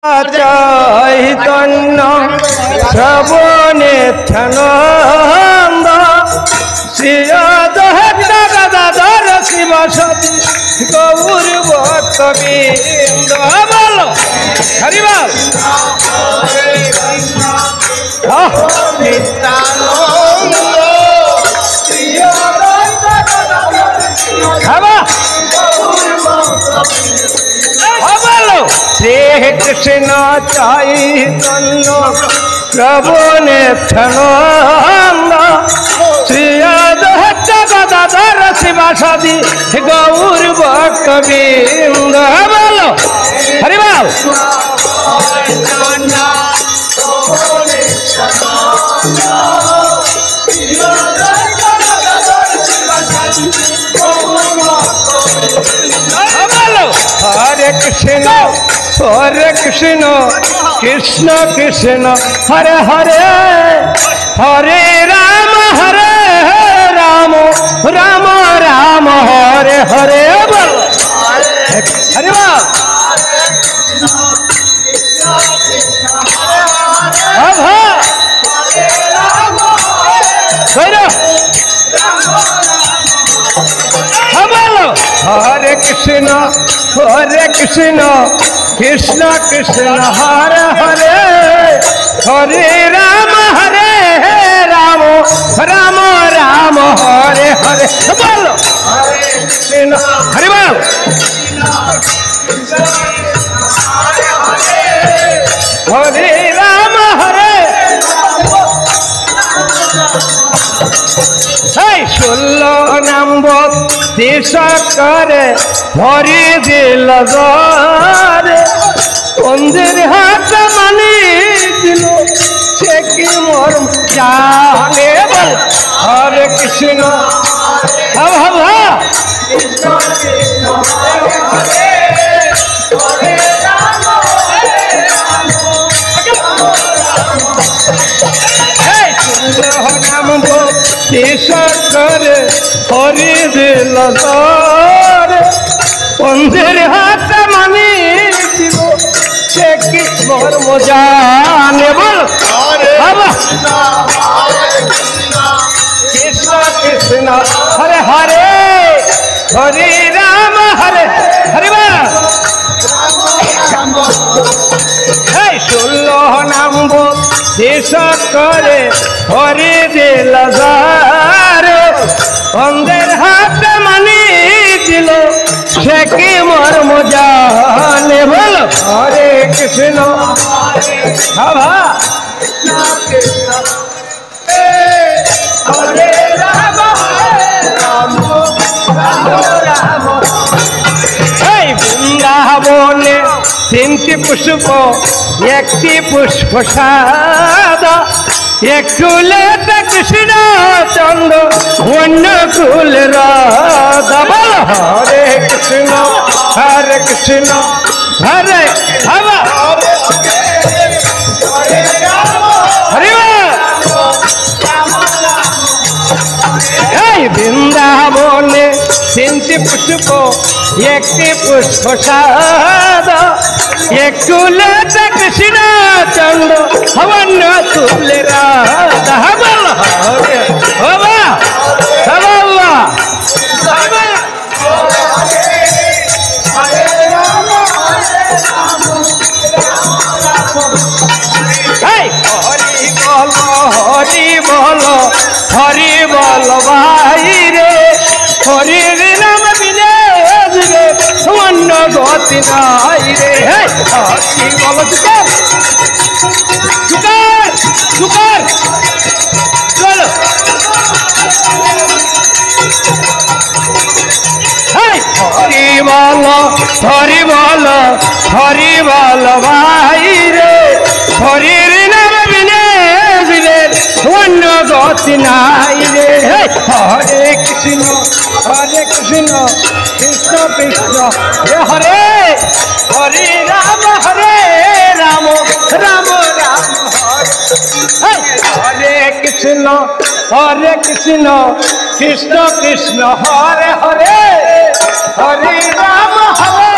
চৈতন্য শ্রবণে ধ্যানন্দ শ্রী গদাধর শিব সতী গৌর ভক্তবৃন্দ বলো হরি বল। শ্রী কৃষ্ণ চৈতন্য প্রভু নিত্যানন্দ শ্রী গদাধর শিব সতী গৌর ভক্তবৃন্দ বলো হরি বল। हरे कृष्ण कृष्ण कृष्ण हरे हरे हरे राम राम राम हरे हरे हरे बोल। हरे कृष्ण कृष्ण कृष्ण हरे हरे हरे राम राम राम हरे हरे बोलो हरे कृष्ण हरे बोल। हरे राम ষোলো নম্বর দেশ করে ভরি দিল রে বন্ধের হাত মানি দিল সে কি মর্ম জানে বল। হরে কৃষ্ণ করে হরি দিল রে বন্ধের হাত মানি দিব সে কি মর্ম জানে বল। কৃষ্ণ কৃষ্ণ হরে হরে হরে রাম হরে হরে ষোলো নম্বর দেশ করে হরি দিল রে বন্ধের হাত মানি দিল সে কি মর্ম জানে বল। হরে কৃষ্ণ হরে রাম রাম বৃন্দাবনে তিনটি পুষ্প একটি পুষ্প সাদা এক কুলে কৃষ্ণ চন্দ্র অন্য কুল রাধা বল। হরে কৃষ্ণ হরে বৃন্দাবনে তিনটি পুষ্প একটি পুষ্প সাদা এক কুলে কৃষ্ণ চন্দ্র অন্য কুল রাধা বল। হরে হরি বল ভাই রে হরি নাম বিনে অন্য গতি নাই রে। হরি বল চুকার চলো হরি বল ভাই রে হরির নাম বিনে অন্য গতি নাই রে। হরে কৃষ্ণ কৃষ্ণ কৃষ্ণ হরে হরে রাম রাম হরে কৃষ্ণ কৃষ্ণ কৃষ্ণ হরে হরে হরে রাম হরে